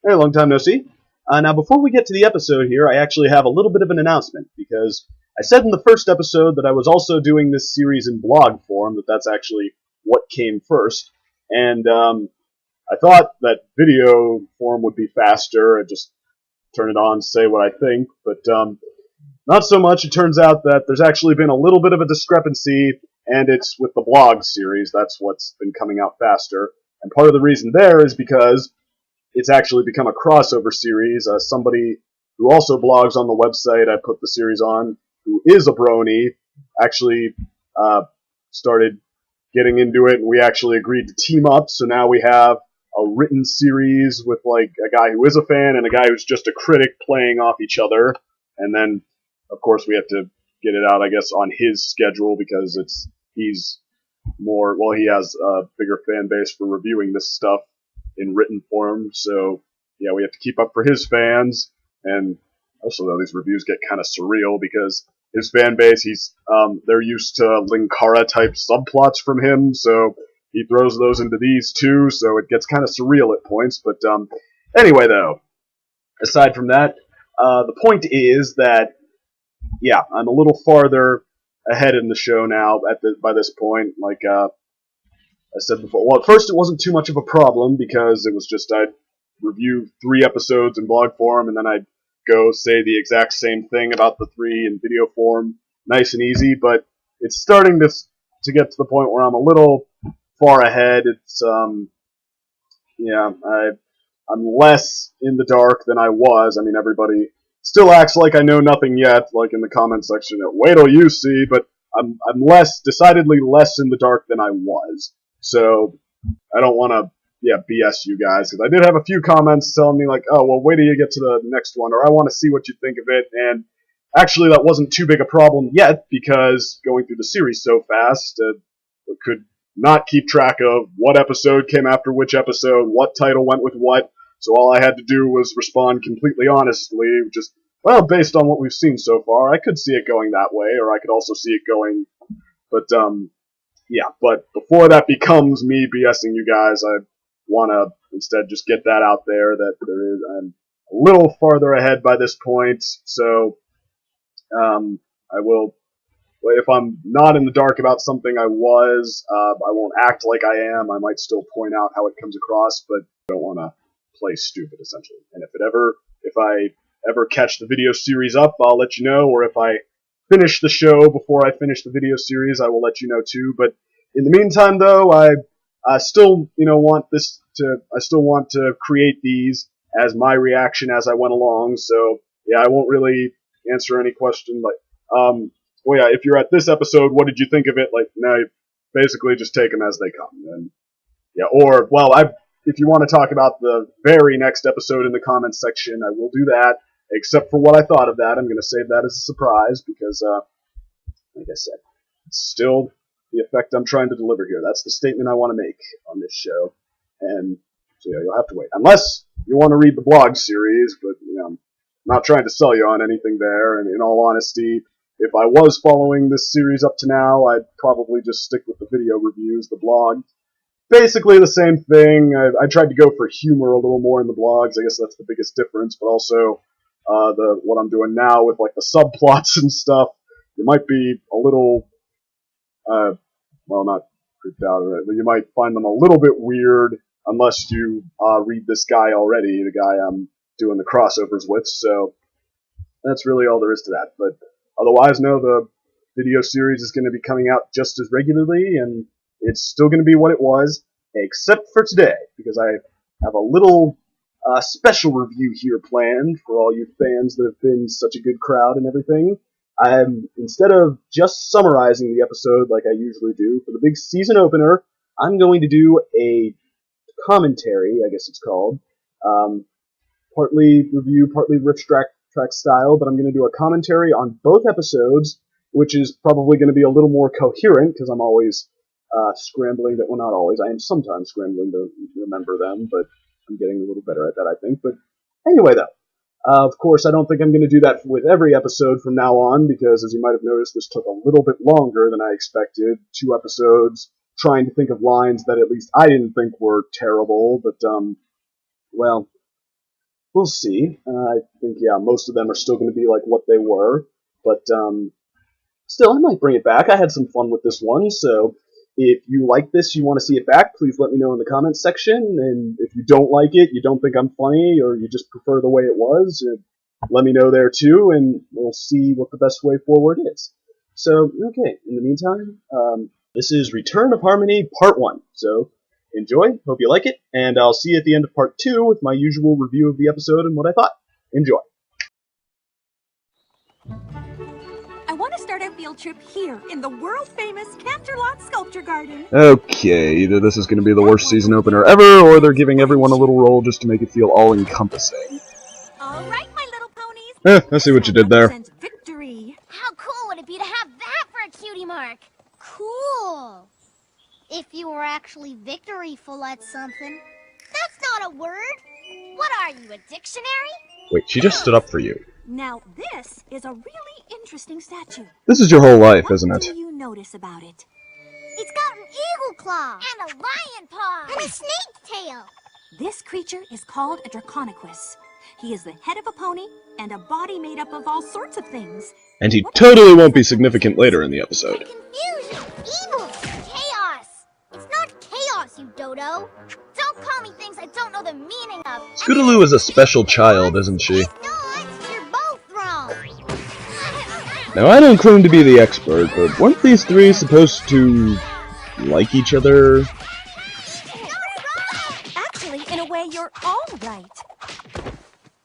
Hey, long time no see. Now, before we get to the episode here, I actually have a little bit of an announcement because I said in the first episode that I was also doing this series in blog form, that's actually what came first. And I thought that video form would be faster and just turn it on, say what I think, but not so much. It turns out that there's actually been a little bit of a discrepancy, and it's with the blog series. That's what's been coming out faster. And part of the reason there is because it's actually become a crossover series. Somebody who also blogs on the website I put the series on, who is a brony, actually started getting into it, and we actually agreed to team up. So now we have a written series with like a guy who is a fan and a guy who's just a critic playing off each other. And then, of course, we have to get it out, I guess, on his schedule because he's more, well, he has a bigger fan base for reviewing this stuff in written form, so yeah, we have to keep up for his fans. And also, though, these reviews get kind of surreal because his fan base, they're used to Linkara type subplots from him, so he throws those into these too, so it gets kind of surreal at points. But anyway, though, aside from that, the point is that yeah, I'm a little farther ahead in the show now by this point. Like I said before, well, at first it wasn't too much of a problem because it was just I'd review 3 episodes in blog form and then I'd go say the exact same thing about the 3 in video form, nice and easy. But it's starting to get to the point where I'm a little far ahead. It's I'm less in the dark than I was. I mean, everybody still acts like I know nothing yet, like in the comment section. Wait till you see, but I'm decidedly less in the dark than I was. So I don't want to, BS you guys, because I did have a few comments telling me like, oh, well, wait till you get to the next one, or I want to see what you think of it. And actually, that wasn't too big a problem yet, because going through the series so fast, I could not keep track of what episode came after which episode, what title went with what. So all I had to do was respond completely honestly, just, well, based on what we've seen so far, I could see it going that way, or I could also see it going, but but before that becomes me BSing you guys, I want to instead just get that out there that I'm a little farther ahead by this point, so I will, if I'm not in the dark about something I was, I won't act like I am. I might still point out how it comes across, but I don't want to play stupid, essentially. And if I ever catch the video series up, I'll let you know, or if I finish the show before I finish the video series, I will let you know too. But in the meantime, though, I still, I still want to create these as my reaction as I went along. So yeah, I won't really answer any question like, well, yeah, if you're at this episode, what did you think of it? Like, no, you basically just take them as they come. And yeah, or well, if you want to talk about the very next episode in the comments section, I will do that. Except for what I thought of that, I'm going to save that as a surprise because, like I said, it's still the effect I'm trying to deliver here. That's the statement I want to make on this show. And so yeah, you'll have to wait. Unless you want to read the blog series, but I'm not trying to sell you on anything there. And in all honesty, if I was following this series up to now, I'd probably just stick with the video reviews, the blog. Basically the same thing. I tried to go for humor a little more in the blogs. I guess that's the biggest difference. But also, what I'm doing now with like the subplots and stuff, you might be a little, well, not creeped out of it, but you might find them a little bit weird unless you read this guy already, the guy I'm doing the crossovers with. So that's really all there is to that. But otherwise, no, the video series is going to be coming out just as regularly, and it's still going to be what it was, except for today, because I have a little special review here planned for all you fans that have been such a good crowd and everything. Instead of just summarizing the episode like I usually do, for the big season opener, I'm going to do a commentary, I guess it's called. Partly review, partly rich track style, but I'm going to do a commentary on both episodes, which is probably going to be a little more coherent, because I'm always scrambling, well, not always, I am sometimes scrambling to remember them, but I'm getting a little better at that, I think. But anyway, though, of course, I don't think I'm going to do that with every episode from now on, because as you might have noticed, this took a little bit longer than I expected. 2 episodes, trying to think of lines that at least I didn't think were terrible, but, well, we'll see. I think, yeah, most of them are still going to be like what they were, but still, I might bring it back. I had some fun with this one, so if you like this, you want to see it back, please let me know in the comments section, and if you don't like it, you don't think I'm funny, or you just prefer the way it was, let me know there too, and we'll see what the best way forward is. So, okay, in the meantime, this is Return of Harmony Part 1, so enjoy, hope you like it, and I'll see you at the end of Part 2 with my usual review of the episode and what I thought. Enjoy. I want to start our field trip here in the world-famous Canterlot Sculpture Garden. Okay, either this is going to be the worst season opener ever, or they're giving everyone a little role just to make it feel all-encompassing. All right, my little ponies. I see what you did there. Victory. How cool would it be to have that for a cutie mark? Cool. If you were actually victoryful at something. That's not a word. What are you, a dictionary? Wait, she just stood up for you. Now, this is a really interesting statue. This is your whole life, isn't it? What do you notice about it? It's got an eagle claw. And a lion paw. And a snake tail. This creature is called a Draconequus. He is the head of a pony and a body made up of all sorts of things. And he totally won't be significant later in the episode. Confusion, evil, chaos. It's not chaos, you dodo. Don't call me things I don't know the meaning of. Scootaloo is a special child, isn't she? It's not. You're both wrong. Now, I don't claim to be the expert, but weren't these three supposed to like each other? Actually, in a way, you're all right.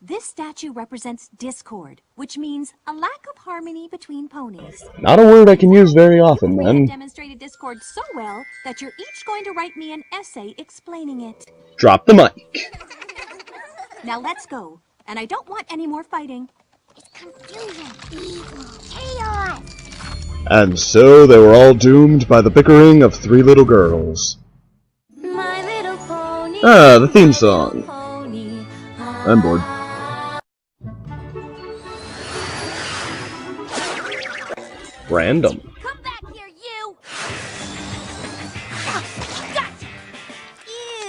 This statue represents discord, which means a lack of harmony between ponies. Not a word I can use very often, You then. have demonstrated discord so well that you're each going to write me an essay explaining it. Drop the mic. Now let's go. And I don't want any more fighting. It's confusion, evil, chaos. And so they were all doomed by the bickering of three little girls. My little pony. Ah, the theme song. Pony. I'm bored. Random. Come back here, you. Gotcha.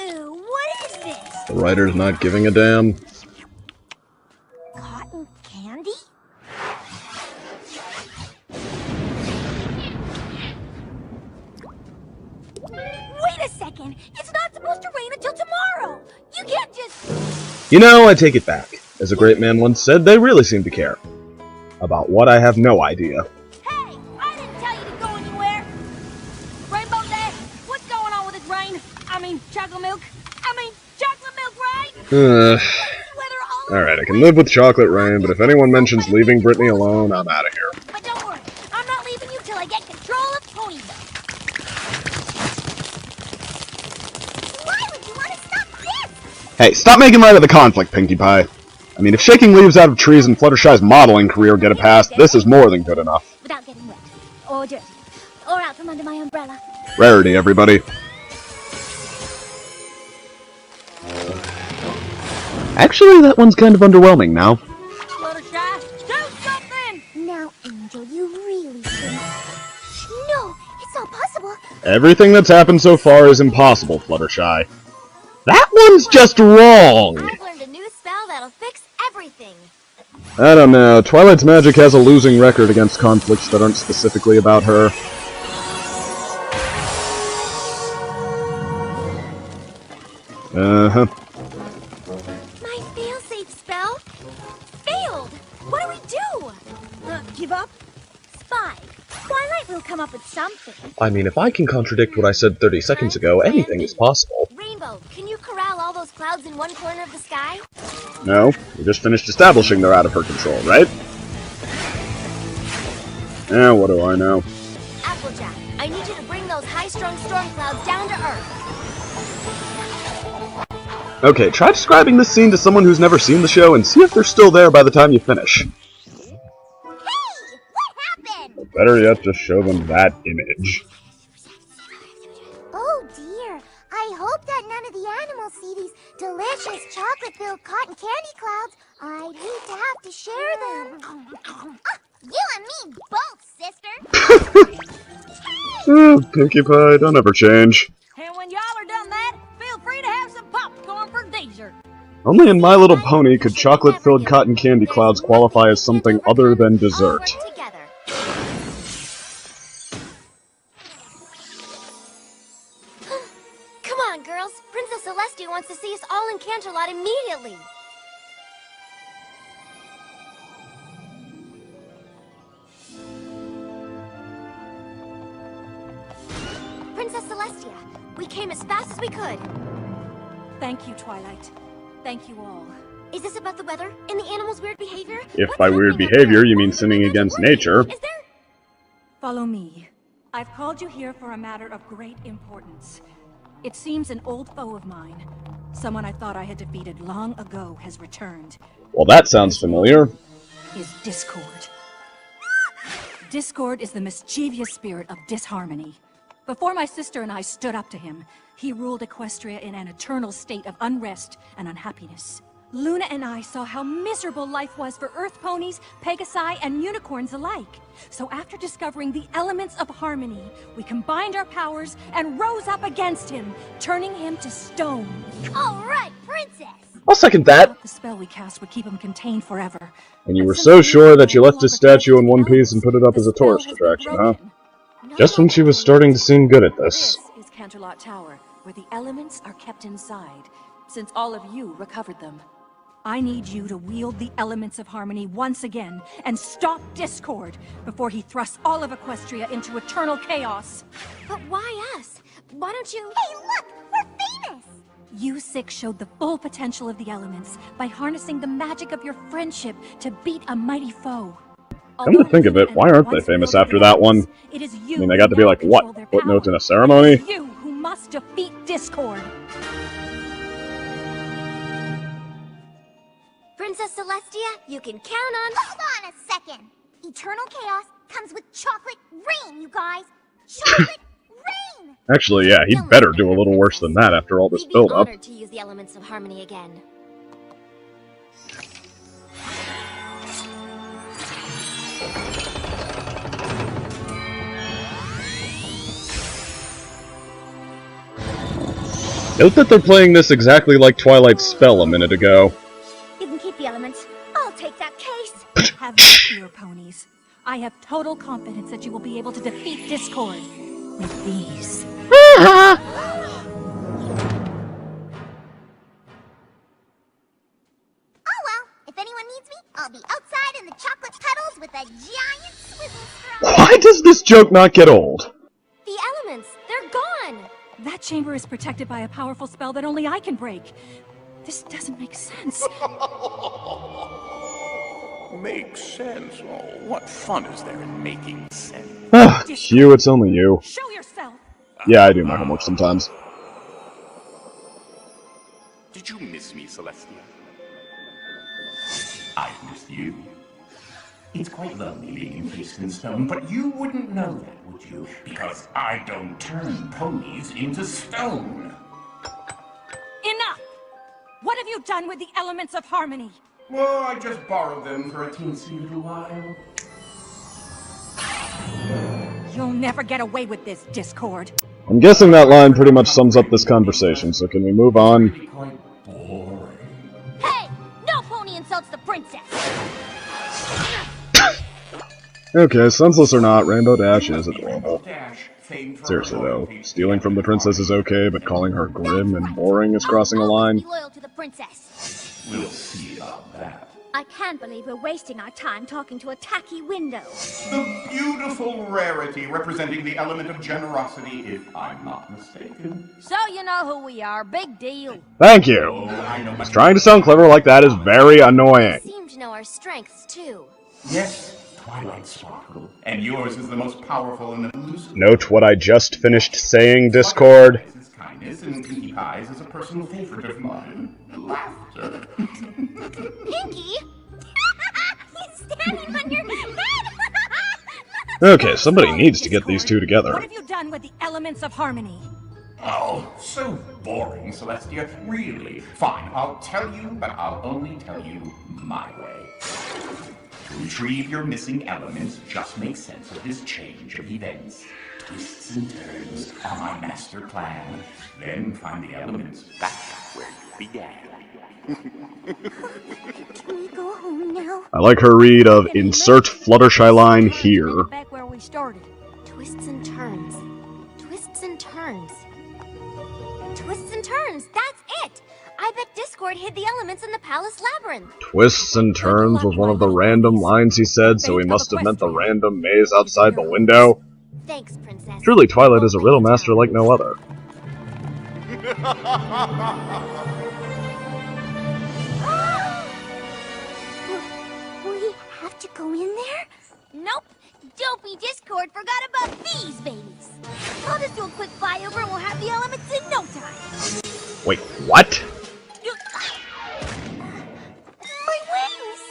Ew, what is this? The writer's not giving a damn. Cotton candy? Wait a second! It's not supposed to rain until tomorrow! You can't just... You know, I take it back. As a great man once said, they really seem to care. About what, I have no idea. Hey! I didn't tell you to go anywhere! Rainbow Dash, what's going on with this rain? Chocolate milk, right? Alright, I can live with chocolate rain, but if anyone mentions leaving Brittany alone, I'm out of here. But don't worry, I'm not leaving you till I get control of Ponyville. Why would you want to stop this? Hey, stop making light of the conflict, Pinkie Pie. I mean, if shaking leaves out of trees and Fluttershy's modeling career get a pass, this is more than good enough. Without getting wet, or dirty, or out from under my umbrella. Rarity, everybody. Actually, that one's kind of underwhelming now. Fluttershy, do something! Now, Angel, you really shouldn't. No, it's not possible. Everything that's happened so far is impossible, Fluttershy. That one's just wrong! I've learned a new spell that'll fix everything. I don't know. Twilight's magic has a losing record against conflicts that aren't specifically about her. Uh-huh. My fail-safe spell failed. What do we do? Give up? Spy. Twilight will come up with something. I mean, if I can contradict what I said 30 seconds ago, anything is possible. Rainbow, can you corral all those clouds in one corner of the sky? No, we just finished establishing they're out of her control, right? Eh, what do I know? Applejack, I need you to bring those high-strung storm clouds down to Earth. Okay, try describing this scene to someone who's never seen the show and see if they're still there by the time you finish. Hey! What happened? Better yet, just show them that image. Oh dear, I hope that none of the animals see these delicious chocolate-filled cotton candy clouds. I'd hate to have to share them. You and me both, sister! Oh, Pinkie Pie, don't ever change. And when y'all are done that, feel free to have some popcorn for dessert. Only in My Little Pony could chocolate-filled cotton candy clouds qualify as something other than dessert. All work together. Come on, girls. Princess Celestia wants to see us all in Canterlot immediately. Princess Celestia, we came as fast as we could. Thank you, Twilight. Thank you all. Is this about the weather and the animals' weird behavior? If What's by weird happening out behavior there? you Why mean is sinning the against magic nature. working? Is there... Follow me. I've called you here for a matter of great importance. It seems an old foe of mine, someone I thought I had defeated long ago, has returned. Well, that sounds familiar. Is Discord. Discord is the mischievous spirit of disharmony. Before my sister and I stood up to him, he ruled Equestria in an eternal state of unrest and unhappiness. Luna and I saw how miserable life was for Earth ponies, Pegasi, and unicorns alike. So after discovering the elements of harmony, we combined our powers and rose up against him, turning him to stone. All right, Princess. I'll second I that. thought the spell we cast would keep him contained forever. And you But were since so Luna sure and that I you no left his longer connected statue in to the one piece and put it up elements, as a the spell tourist has been attraction, huh? broken. No Just when she was longer starting to seem good at this. This is Canterlot Tower, where the elements are kept inside, since all of you recovered them. I need you to wield the elements of harmony once again and stop Discord before he thrusts all of Equestria into eternal chaos. But why us? Why don't you... Hey, look! We're famous! You six showed the full potential of the elements by harnessing the magic of your friendship to beat a mighty foe. Come to think of it, why aren't they famous after that one? It is I you mean, they got to be who like, now what, control their footnotes power. in a ceremony? It is you who must defeat Discord. Princess Celestia, you can count on... Hold on a second! Eternal chaos comes with chocolate rain, you guys! Chocolate rain! Actually, yeah, he'd better do a little worse than that after all this We'd be build-up. honored to use the elements of harmony again. Note that they're playing this exactly like Twilight's spell a minute ago. You can keep the elements. I'll take that case. Have no fear, ponies. I have total confidence that you will be able to defeat Discord with these. Oh well, if anyone needs me, I'll be outside in the chocolate petals with a giant swivel straw. Why does this joke not get old? The elements, they're gone! That chamber is protected by a powerful spell that only I can break. This doesn't make sense. Makes sense? Oh, what fun is there in making sense? Ah, Hugh, it's only you. Show yourself! Yeah, I do my homework sometimes. Did you miss me, Celestia? I missed you. It's quite lonely being encased in stone, but you wouldn't know that, would you? Because I don't turn ponies into stone. Enough! What have you done with the elements of harmony? Well, I just borrowed them for a teensy little while. You'll never get away with this, Discord. I'm guessing that line pretty much sums up this conversation, so can we move on? Really quite boring. Hey! No pony insults the princess! Okay, senseless or not, Rainbow Dash is adorable. Dash, famed for Seriously her though, loyalty. stealing from the princess is okay, but calling her grim and boring is crossing a line. Be loyal to the princess. We'll see about that. I can't believe we're wasting our time talking to a tacky window. The beautiful rarity representing the element of generosity, if I'm not mistaken. So you know who we are. Big deal. Thank you! Oh, I know Just trying to sound clever like that is very annoying. Seem to know our strengths, too. Yes, Twilight Sparkle. And yours is the most powerful and elusive. Note what I just finished saying, Discord. His kindness and Pinkie Pie's is a personal favorite of mine. Laughter. Pinky? He's standing on your head! Okay, somebody needs to get these two What together. have you done with the elements of harmony? Oh, so boring, Celestia. Really. Fine, I'll tell you, but I'll only tell you my way. To retrieve your missing elements, just make sense of this change of events. Twists and turns are my master plan. Then find the elements back where you began. Can we go home now? I like her read of insert Fluttershy line here. Back where we started. Twists and turns. Twists and turns. Twists and turns. That's it. I bet Discord hid the elements in the palace labyrinth. Twists and turns was one of the random lines he said, so he must have meant the random maze outside the window. Thanks, Princess. Truly, Twilight is a riddle master like no other. We have to go in there? Nope. Dopey Discord forgot about these babies. I'll just do a quick flyover and we'll have the elements in no time. Wait, what? My wings!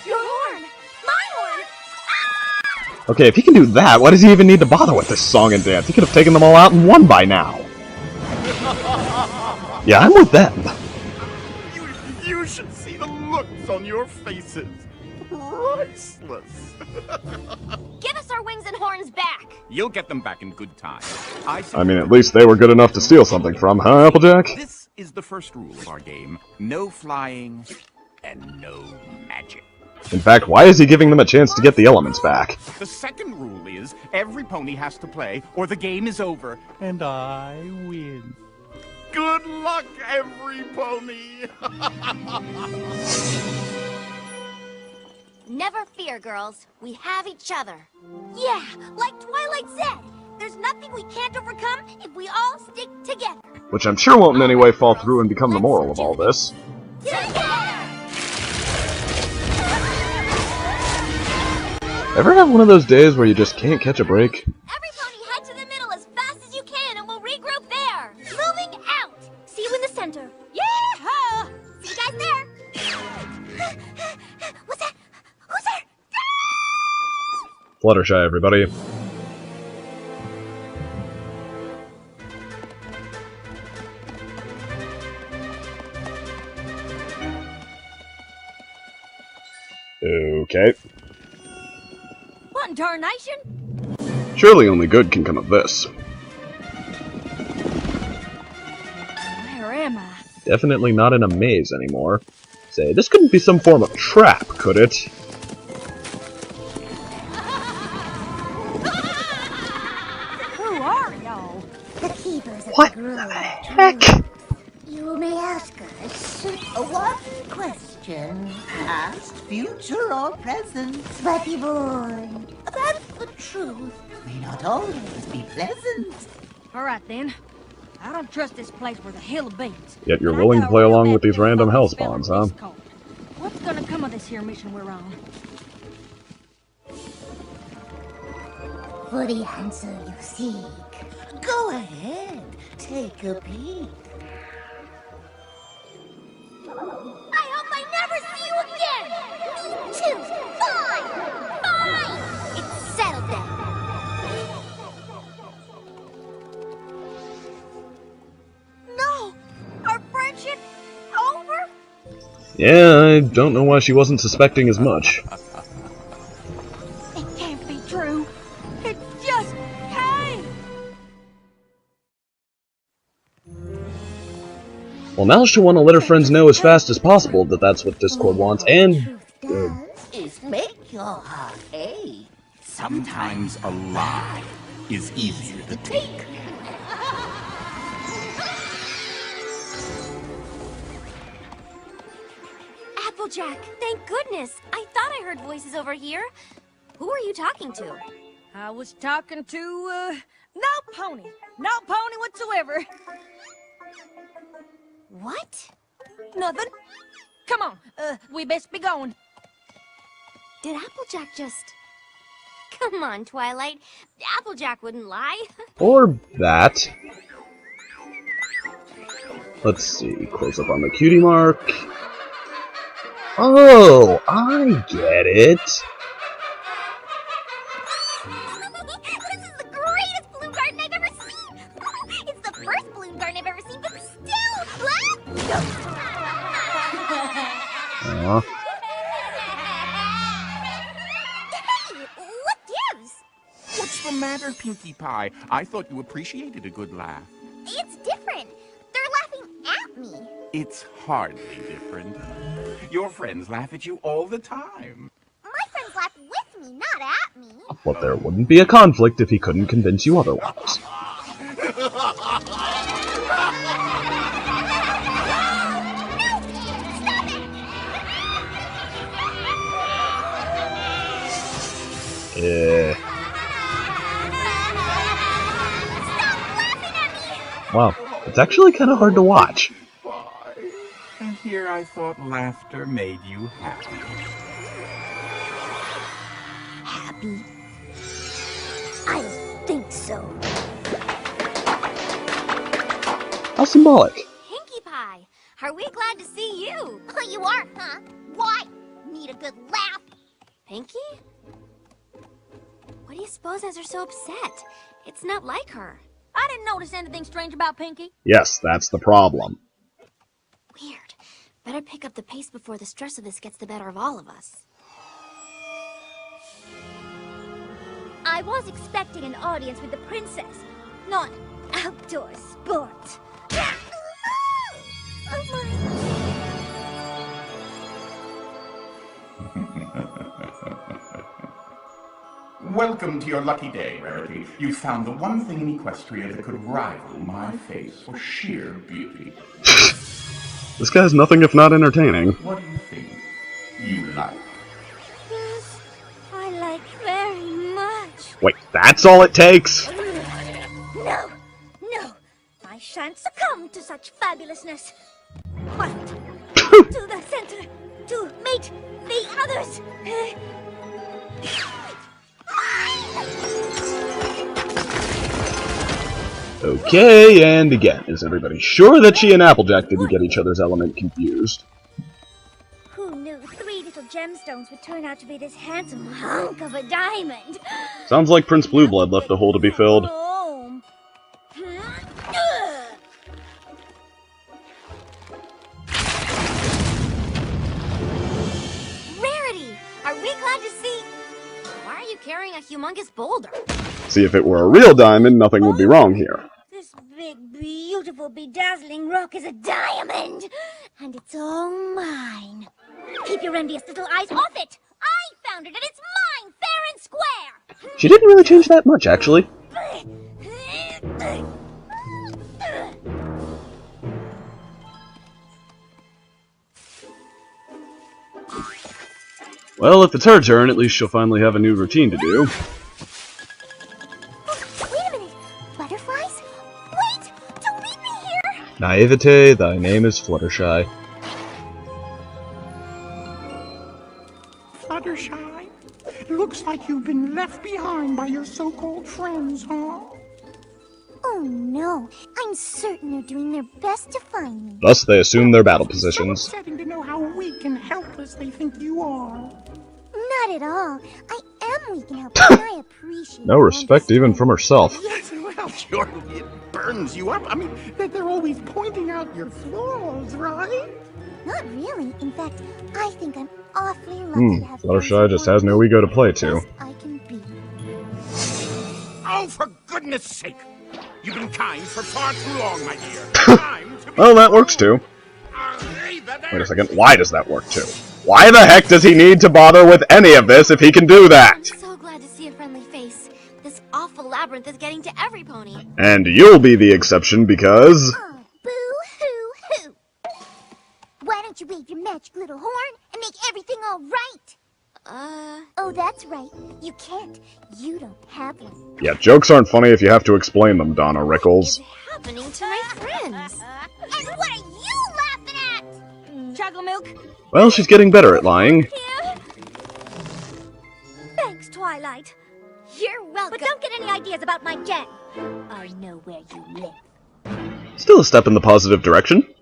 Your horn! My horn! Okay, if he can do that, why does he even need to bother with this song and dance? He could have taken them all out in one by now. Yeah, I'm with them. You should see the looks on your faces. Priceless. Give us our wings and horns back! You'll get them back in good time. I mean, at least they were good enough to steal something from, huh, Applejack? This is the first rule of our game. No flying and no magic. In fact, why is he giving them a chance to get the elements back? The second rule is every pony has to play or the game is over and I win. Good luck, every pony. Never fear, girls. We have each other. Yeah, like Twilight said, there's nothing we can't overcome if we all stick together. Which I'm sure won't in any way fall through and become the moral of all this. Together! Ever have one of those days where you just can't catch a break? Every pony head to the middle as fast as you can and we'll regroup there. Moving out. See you in the center. Yeah! See you guys there. What's that? Who's there? Fluttershy, everybody. Okay. What in tarnation? Surely only good can come of this. Where am I? Definitely not in a maze anymore. Say, this couldn't be some form of trap, could it? Who are y'all? The keepers of What the the grove. heck? You may ask us, What question? Past, future, or present? Sweaty boy. That's the truth. May not always be pleasant. All right then. I don't trust this place where the hell beats. Yet you're But I willing got to a play real along bad with these feeling random about hell the spell spawns, of huh? this cult. What's gonna come of this here mission we're on? For the answer you seek. Go ahead, take a peek. I hope I never see you again! Me too! Fine! Fine! It's settled then. No! Our friendship over? Yeah, I don't know why she wasn't suspecting as much. It can't be true. It just can't. Well, now she'll want to let her friends know as fast as possible that that's what Discord wants, and... Is make your heart ache. Sometimes a lie is easier to take. Applejack, thank goodness. I thought I heard voices over here. Who are you talking to? I was talking to, no pony. No pony whatsoever. What? Nothing. Come on, we best be going. Did Applejack just... Come on, Twilight. Applejack wouldn't lie. Or that. Let's see, close up on the cutie mark. Oh, I get it. This is the greatest balloon garden I've ever seen! It's the first balloon garden I've ever seen, but still... Aw. Hey, what gives? What's the matter, Pinkie Pie? I thought you appreciated a good laugh. It's different. It's hardly different. Your friends laugh at you all the time. My friends laugh with me, not at me. But there wouldn't be a conflict if he couldn't convince you otherwise. Wow, it's actually kind of hard to watch. Why? And here I thought laughter made you happy. Happy? I don't think so. How symbolic. Pinkie Pie, are we glad to see you? Oh, you are, huh? Why? Need a good laugh? Pinkie? What do you suppose has her so upset? It's not like her. I didn't notice anything strange about Pinkie. Yes, that's the problem. Weird. Better pick up the pace before the stress of this gets the better of all of us. I was expecting an audience with the princess, not outdoor sport. Oh my. Welcome to your lucky day, Rarity. You found the one thing in Equestria that could rival my face for sheer beauty. This guy's nothing if not entertaining. What do you think? You like? Yes, I like very much. Wait, that's all it takes? No, no, I shan't succumb to such fabulousness. Quiet. To the center, to meet the others. Okay, and again, is everybody sure that she and Applejack didn't get each other's element confused? Who knew 3 little gemstones would turn out to be this handsome hunk of a diamond? Sounds like Prince Blueblood left a hole to be filled. Home. Rarity! Are we glad to see... Why are you carrying a humongous boulder? See, if it were a real diamond, nothing would be wrong here. This big, beautiful, bedazzling rock is a diamond, and it's all mine. Keep your envious little eyes off it! I found it, and it's mine, fair and square! She didn't really change that much, actually. Well, if it's her turn, at least she'll finally have a new routine to do. Wait a minute! Butterflies? Wait! Don't leave me here! Naivete, thy name is Fluttershy. Fluttershy, looks like you've been left behind by your so-called friends, huh? Oh no, I'm certain they're doing their best to find me. Thus, they assume their battle positions. So upsetting to know how weak and helpless they think you are. Not at all. I am weak and helpless, and I appreciate No respect even from herself. Yes, well, sure, it burns you up. I mean, they're always pointing out your flaws, right? Not really. In fact, I think I'm awfully lucky to have Fluttershy just has no ego to play to. best I can be. Oh, for goodness sake! You've been kind for far too long, my dear. Time to be Well, that works too. Wait a second, why does that work too? Why the heck does he need to bother with any of this if he can do that? I'm so glad to see a friendly face. This awful labyrinth is getting to every pony. And you'll be the exception because... Oh, boo-hoo-hoo. Why don't you wave your magic little horn and make everything all right? Oh, that's right. You can't. You don't have one. Yeah, jokes aren't funny if you have to explain them, Donna What Rickles. is happening to my friends? And what are you laughing at? Chocolate milk? Well, she's getting better at lying. Here? Thanks, Twilight. You're welcome. But don't get any ideas about my den. I know where you live. Still a step in the positive direction.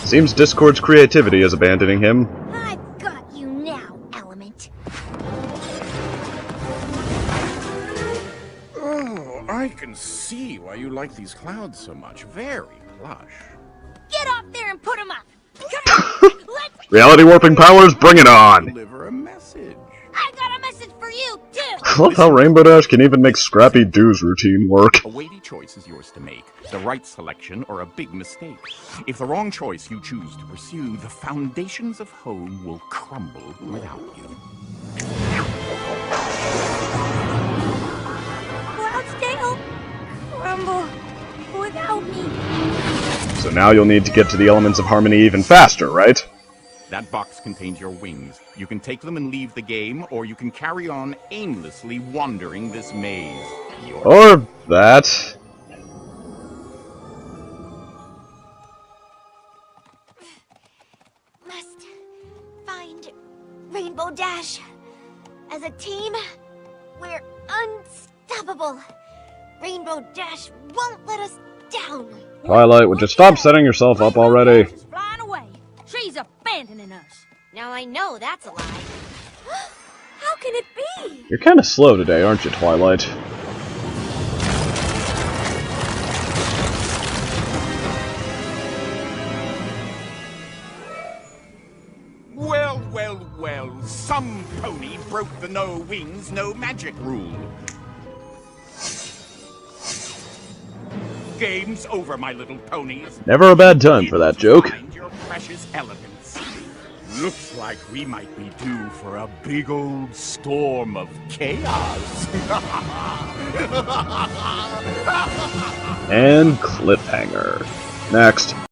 Seems Discord's creativity is abandoning him. I've got you now, Element. Oh, I can see why you like these clouds so much. Very plush. Get off there and put them up. Come on. Let's... Reality warping powers, bring it on! Deliver a message. I got a message for you, too. I love how Rainbow Dash can even make Scrappy Doo's routine work. A weighty choice is yours to make. The right selection or a big mistake. If the wrong choice you choose to pursue, the foundations of home will crumble without you. Cloudsdale, crumble without me. So now you'll need to get to the Elements of Harmony even faster, right? That box contains your wings. You can take them and leave the game, or you can carry on aimlessly wandering this maze. Or that. Must find Rainbow Dash. As a team, we're unstoppable. Rainbow Dash won't let us down. Twilight, would you stop setting yourself up already? She's flying away. She's abandoning us. Now I know that's a lie. How can it be? You're kinda slow today, aren't you, Twilight? Well, well, well. Some pony broke the no wings, no magic rule. Game's over, my little ponies. Never a bad time for that joke. Find your precious elements. Looks like we might be due for a big old storm of chaos. And cliffhanger. Next.